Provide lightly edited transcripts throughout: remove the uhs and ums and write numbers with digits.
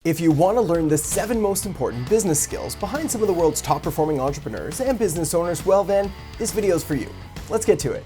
If you want to learn the 7 most important business skills behind some of the world's top performing entrepreneurs and business owners, well then, this video is for you. Let's get to it.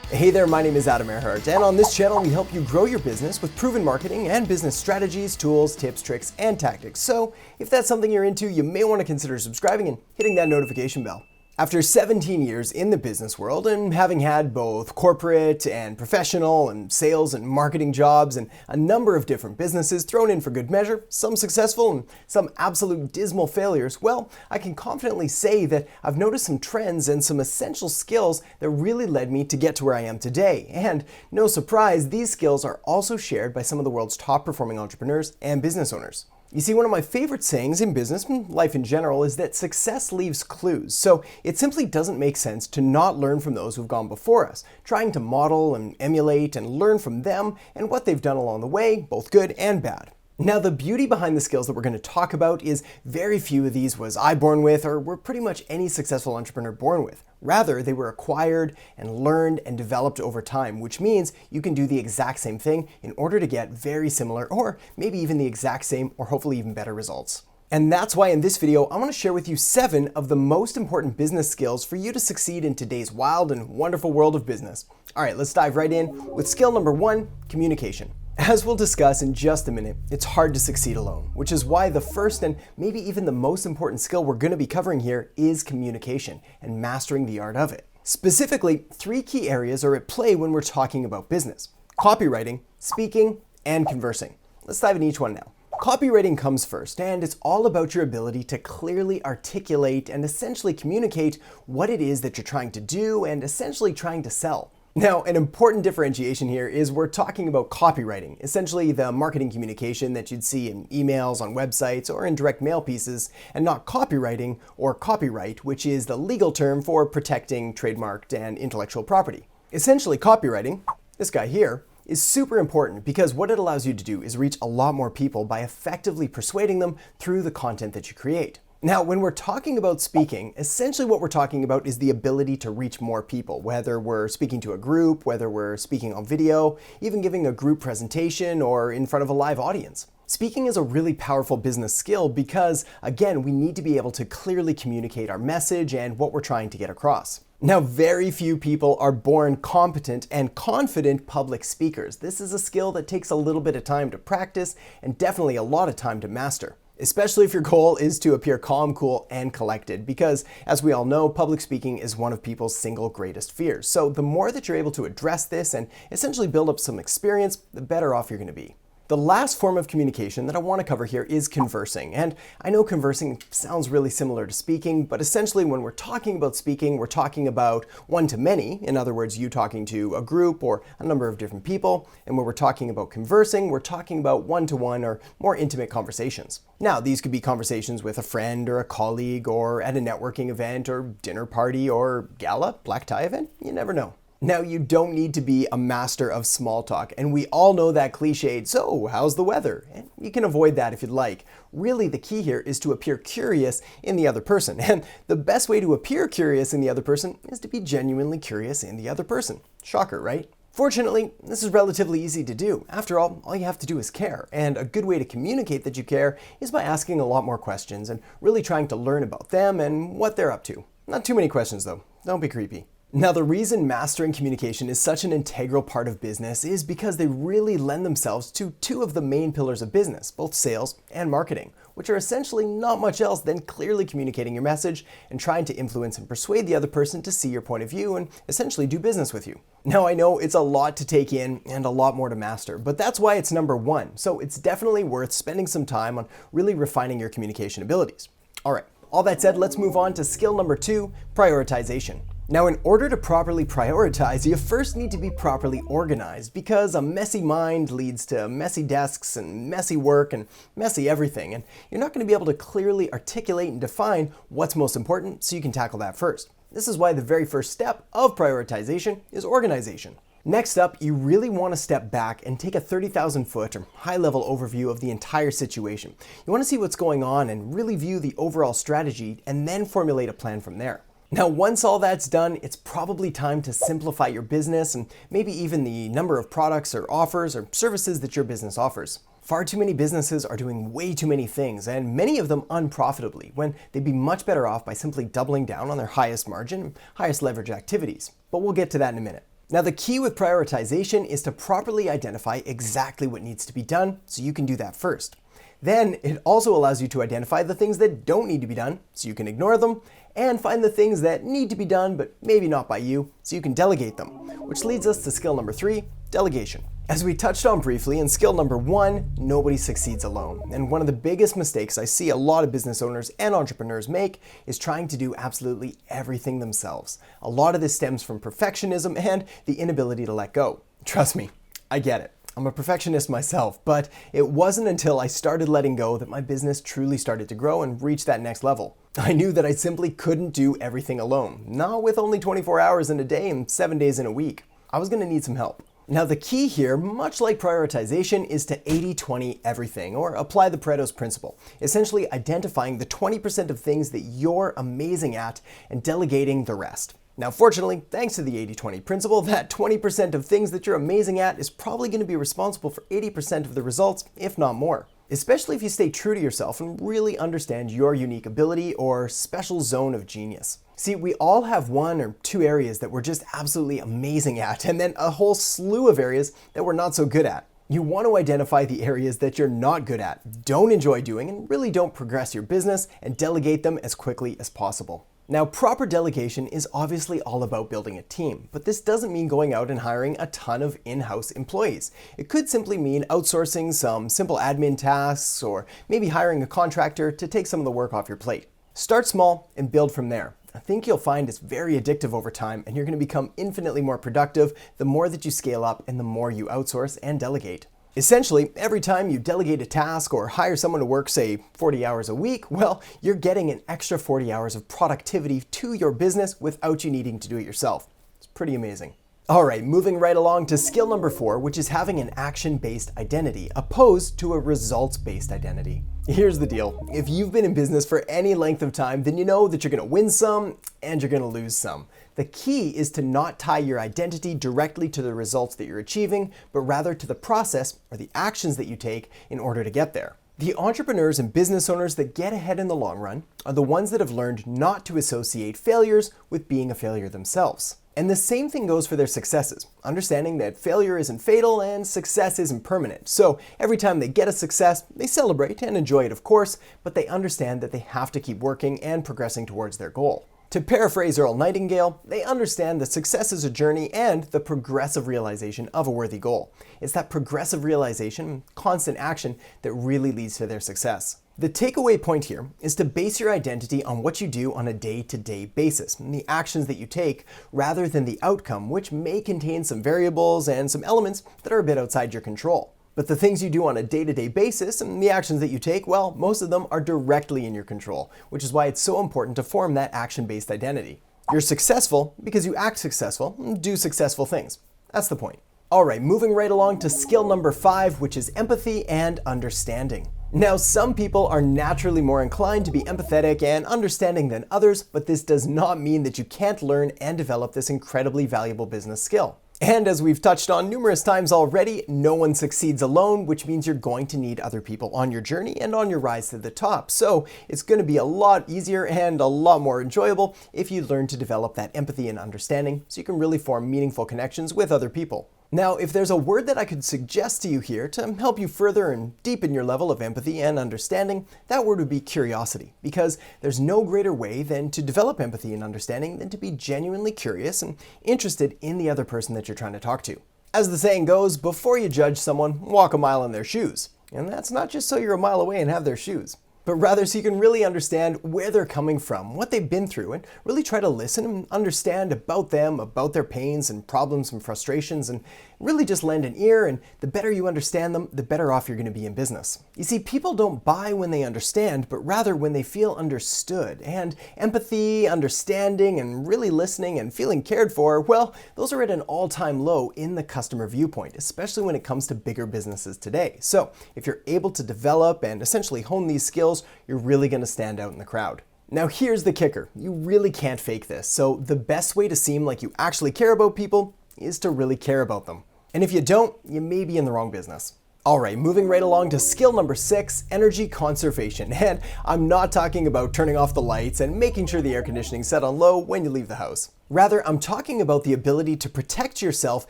Hey there, my name is Adam Earhart, and on this channel we help you grow your business with proven marketing and business strategies, tools, tips, tricks, and tactics. So if that's something you're into, you may want to consider subscribing and hitting that notification bell. After 17 years in the business world and having had both corporate and professional and sales and marketing jobs and a number of different businesses thrown in for good measure, some successful and some absolute dismal failures, well, I can confidently say that I've noticed some trends and some essential skills that really led me to get to where I am today. And no surprise, these skills are also shared by some of the world's top performing entrepreneurs and business owners. You see, one of my favorite sayings in business and life in general is that success leaves clues. So it simply doesn't make sense to not learn from those who've gone before us, trying to model and emulate and learn from them and what they've done along the way, both good and bad. Now, the beauty behind the skills that we're going to talk about is very few of these was I born with or were pretty much any successful entrepreneur born with. Rather, they were acquired and learned and developed over time, which means you can do the exact same thing in order to get very similar or maybe even the exact same or hopefully even better results. And that's why in this video, I want to share with you 7 of the most important business skills for you to succeed in today's wild and wonderful world of business. All right, let's dive right in with skill number 1, communication. As we'll discuss in just a minute, it's hard to succeed alone, which is why the first and maybe even the most important skill we're going to be covering here is communication and mastering the art of it. Specifically, 3 key areas are at play when we're talking about business: copywriting, speaking, and conversing. Let's dive into each one now. Copywriting comes first, and it's all about your ability to clearly articulate and essentially communicate what it is that you're trying to do and essentially trying to sell. Now, an important differentiation here is we're talking about copywriting, essentially the marketing communication that you'd see in emails, on websites, or in direct mail pieces, and not copywriting or copyright, which is the legal term for protecting trademarked and intellectual property. Essentially, copywriting, this guy here, is super important because what it allows you to do is reach a lot more people by effectively persuading them through the content that you create. Now, when we're talking about speaking, essentially what we're talking about is the ability to reach more people, whether we're speaking to a group, whether we're speaking on video, even giving a group presentation or in front of a live audience. Speaking is a really powerful business skill because, again, we need to be able to clearly communicate our message and what we're trying to get across. Now, very few people are born competent and confident public speakers. This is a skill that takes a little bit of time to practice and definitely a lot of time to master. Especially if your goal is to appear calm, cool, and collected, because as we all know, public speaking is one of people's single greatest fears. So the more that you're able to address this and essentially build up some experience, the better off you're going to be. The last form of communication that I want to cover here is conversing. And I know conversing sounds really similar to speaking, but essentially when we're talking about speaking, we're talking about one-to-many. In other words, you talking to a group or a number of different people. And when we're talking about conversing, we're talking about one-to-one or more intimate conversations. Now, these could be conversations with a friend or a colleague or at a networking event or dinner party or gala, black tie event, you never know. Now, you don't need to be a master of small talk, and we all know that cliched, so how's the weather? And you can avoid that if you'd like. Really, the key here is to appear curious in the other person, and the best way to appear curious in the other person is to be genuinely curious in the other person. Shocker, right? Fortunately, this is relatively easy to do. After all you have to do is care, and a good way to communicate that you care is by asking a lot more questions and really trying to learn about them and what they're up to. Not too many questions though, don't be creepy. Now, the reason mastering communication is such an integral part of business is because they really lend themselves to 2 of the main pillars of business, both sales and marketing, which are essentially not much else than clearly communicating your message and trying to influence and persuade the other person to see your point of view and essentially do business with you. Now, I know it's a lot to take in and a lot more to master, but that's why it's number 1. So it's definitely worth spending some time on really refining your communication abilities. All right, all that said, let's move on to skill number 2, prioritization. Now, in order to properly prioritize, you first need to be properly organized because a messy mind leads to messy desks and messy work and messy everything. And you're not going to be able to clearly articulate and define what's most important, so you can tackle that first. This is why the very first step of prioritization is organization. Next up, you really want to step back and take a 30,000-foot or high-level overview of the entire situation. You want to see what's going on and really view the overall strategy and then formulate a plan from there. Now, once all that's done, it's probably time to simplify your business and maybe even the number of products or offers or services that your business offers. Far too many businesses are doing way too many things, and many of them unprofitably, when they'd be much better off by simply doubling down on their highest margin, highest leverage activities. But we'll get to that in a minute. Now, the key with prioritization is to properly identify exactly what needs to be done, so you can do that first. Then it also allows you to identify the things that don't need to be done, so you can ignore them, and find the things that need to be done but maybe not by you, so you can delegate them. Which leads us to skill number 3, delegation. As we touched on briefly in skill number 1, nobody succeeds alone. And one of the biggest mistakes I see a lot of business owners and entrepreneurs make is trying to do absolutely everything themselves. A lot of this stems from perfectionism and the inability to let go. Trust me, I get it. I'm a perfectionist myself, but it wasn't until I started letting go that my business truly started to grow and reach that next level. I knew that I simply couldn't do everything alone, not with only 24 hours in a day and 7 days in a week. I was going to need some help. Now, the key here, much like prioritization, is to 80-20 everything, or apply the Pareto's principle, essentially identifying the 20% of things that you're amazing at and delegating the rest. Now, fortunately, thanks to the 80-20 principle, that 20% of things that you're amazing at is probably going to be responsible for 80% of the results, if not more. Especially if you stay true to yourself and really understand your unique ability or special zone of genius. See, we all have 1 or 2 areas that we're just absolutely amazing at, and then a whole slew of areas that we're not so good at. You want to identify the areas that you're not good at, don't enjoy doing, and really don't progress your business, and delegate them as quickly as possible. Now, proper delegation is obviously all about building a team, but this doesn't mean going out and hiring a ton of in-house employees. It could simply mean outsourcing some simple admin tasks, or maybe hiring a contractor to take some of the work off your plate. Start small and build from there. I think you'll find it's very addictive over time, and you're going to become infinitely more productive the more that you scale up and the more you outsource and delegate. Essentially, every time you delegate a task or hire someone to work, say, 40 hours a week, well, you're getting an extra 40 hours of productivity to your business without you needing to do it yourself. It's pretty amazing. All right, moving right along to skill number 4, which is having an action-based identity, opposed to a results-based identity. Here's the deal. If you've been in business for any length of time, then you know that you're going to win some and you're going to lose some. The key is to not tie your identity directly to the results that you're achieving, but rather to the process or the actions that you take in order to get there. The entrepreneurs and business owners that get ahead in the long run are the ones that have learned not to associate failures with being a failure themselves. And the same thing goes for their successes, understanding that failure isn't fatal and success isn't permanent. So every time they get a success, they celebrate and enjoy it, of course, but they understand that they have to keep working and progressing towards their goal. To paraphrase Earl Nightingale, they understand that success is a journey and the progressive realization of a worthy goal. It's that progressive realization, constant action, that really leads to their success. The takeaway point here is to base your identity on what you do on a day-to-day basis, and the actions that you take, rather than the outcome, which may contain some variables and some elements that are a bit outside your control. But the things you do on a day-to-day basis and the actions that you take, well, most of them are directly in your control, which is why it's so important to form that action-based identity. You're successful because you act successful and do successful things. That's the point. All right, moving right along to skill number 5, which is empathy and understanding. Now, some people are naturally more inclined to be empathetic and understanding than others, but this does not mean that you can't learn and develop this incredibly valuable business skill. And as we've touched on numerous times already, no one succeeds alone, which means you're going to need other people on your journey and on your rise to the top. So it's going to be a lot easier and a lot more enjoyable if you learn to develop that empathy and understanding so you can really form meaningful connections with other people. Now, if there's a word that I could suggest to you here to help you further and deepen your level of empathy and understanding, that word would be curiosity, because there's no greater way than to develop empathy and understanding than to be genuinely curious and interested in the other person that you're trying to talk to. As the saying goes, before you judge someone, walk a mile in their shoes. And that's not just so you're a mile away and have their shoes, but rather so you can really understand where they're coming from, what they've been through, and really try to listen and understand about them, about their pains and problems and frustrations, and really just lend an ear, and the better you understand them, the better off you're going to be in business. You see, people don't buy when they understand, but rather when they feel understood. And empathy, understanding, and really listening and feeling cared for, well, those are at an all-time low in the customer viewpoint, especially when it comes to bigger businesses today. So if you're able to develop and essentially hone these skills, you're really going to stand out in the crowd. Now here's the kicker. You really can't fake this. So the best way to seem like you actually care about people is to really care about them. And if you don't, you may be in the wrong business. Alright, moving right along to skill number 6, energy conservation. And I'm not talking about turning off the lights and making sure the air conditioning's set on low when you leave the house. Rather, I'm talking about the ability to protect yourself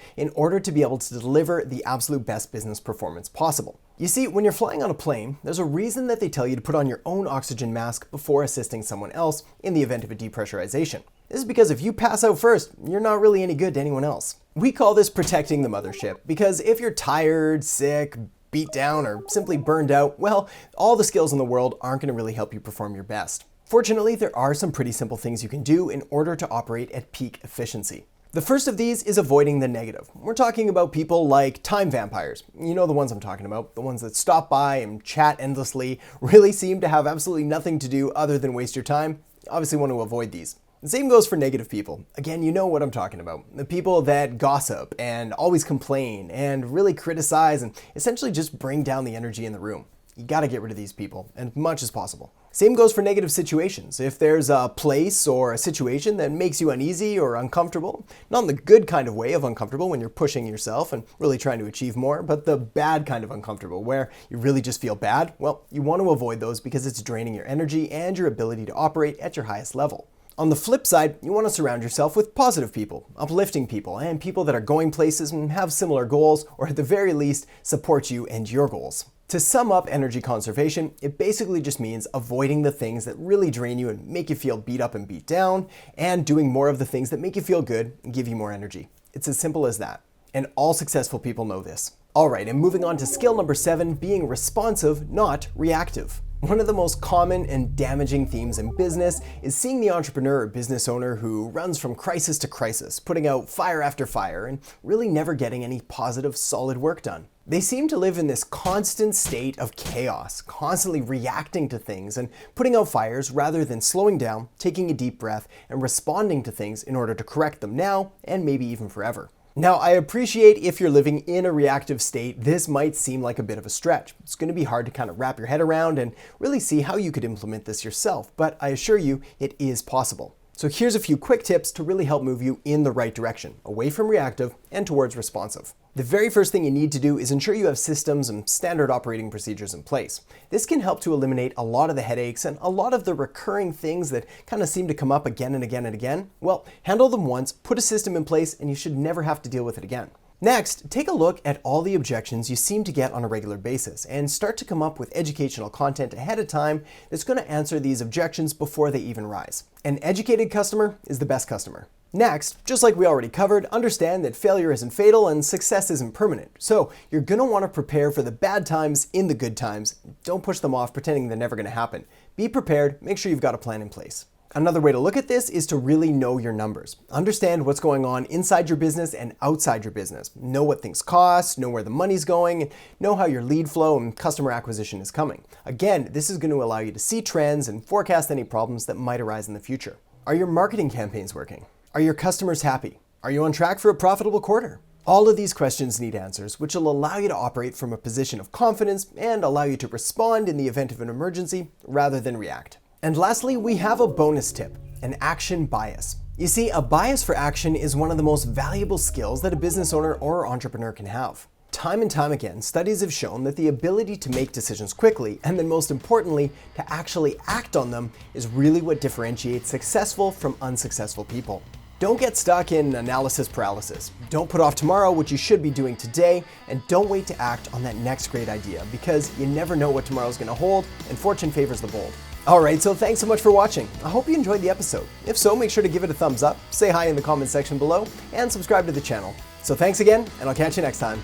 in order to be able to deliver the absolute best business performance possible. You see, when you're flying on a plane, there's a reason that they tell you to put on your own oxygen mask before assisting someone else in the event of a depressurization. This is because if you pass out first, you're not really any good to anyone else. We call this protecting the mothership because if you're tired, sick, beat down, or simply burned out, well, all the skills in the world aren't going to really help you perform your best. Fortunately, there are some pretty simple things you can do in order to operate at peak efficiency. The first of these is avoiding the negative. We're talking about people like time vampires. You know the ones I'm talking about, the ones that stop by and chat endlessly, really seem to have absolutely nothing to do other than waste your time. You obviously want to avoid these. The same goes for negative people. Again, you know what I'm talking about. The people that gossip and always complain and really criticize and essentially just bring down the energy in the room. You gotta get rid of these people, as much as possible. Same goes for negative situations. If there's a place or a situation that makes you uneasy or uncomfortable, not in the good kind of way of uncomfortable when you're pushing yourself and really trying to achieve more, but the bad kind of uncomfortable where you really just feel bad, well, you want to avoid those because it's draining your energy and your ability to operate at your highest level. On the flip side, you want to surround yourself with positive people, uplifting people, and people that are going places and have similar goals, or at the very least, support you and your goals. To sum up energy conservation, it basically just means avoiding the things that really drain you and make you feel beat up and beat down, and doing more of the things that make you feel good and give you more energy. It's as simple as that. And all successful people know this. Alright, and moving on to skill number 7, being responsive, not reactive. One of the most common and damaging themes in business is seeing the entrepreneur or business owner who runs from crisis to crisis, putting out fire after fire and really never getting any positive, solid work done. They seem to live in this constant state of chaos, constantly reacting to things and putting out fires rather than slowing down, taking a deep breath, and responding to things in order to correct them now and maybe even forever. Now, I appreciate if you're living in a reactive state, this might seem like a bit of a stretch. It's going to be hard to kind of wrap your head around and really see how you could implement this yourself, but I assure you it is possible. So here's a few quick tips to really help move you in the right direction, away from reactive and towards responsive. The very first thing you need to do is ensure you have systems and standard operating procedures in place. This can help to eliminate a lot of the headaches and a lot of the recurring things that kind of seem to come up again and again and again. Well, handle them once, put a system in place, and you should never have to deal with it again. Next, take a look at all the objections you seem to get on a regular basis and start to come up with educational content ahead of time that's going to answer these objections before they even rise. An educated customer is the best customer. Next, just like we already covered, understand that failure isn't fatal and success isn't permanent. So you're going to want to prepare for the bad times in the good times. Don't push them off pretending they're never going to happen. Be prepared, make sure you've got a plan in place. Another way to look at this is to really know your numbers. Understand what's going on inside your business and outside your business. Know what things cost, know where the money's going, and know how your lead flow and customer acquisition is coming. Again, this is going to allow you to see trends and forecast any problems that might arise in the future. Are your marketing campaigns working? Are your customers happy? Are you on track for a profitable quarter? All of these questions need answers, which will allow you to operate from a position of confidence and allow you to respond in the event of an emergency rather than react. And lastly, we have a bonus tip, an action bias. You see, a bias for action is one of the most valuable skills that a business owner or entrepreneur can have. Time and time again, studies have shown that the ability to make decisions quickly, and then most importantly, to actually act on them, is really what differentiates successful from unsuccessful people. Don't get stuck in analysis paralysis. Don't put off tomorrow what you should be doing today, and don't wait to act on that next great idea, because you never know what tomorrow's going to hold, and fortune favors the bold. Alright, so thanks so much for watching. I hope you enjoyed the episode. If so, make sure to give it a thumbs up, say hi in the comment section below, and subscribe to the channel. So thanks again, and I'll catch you next time.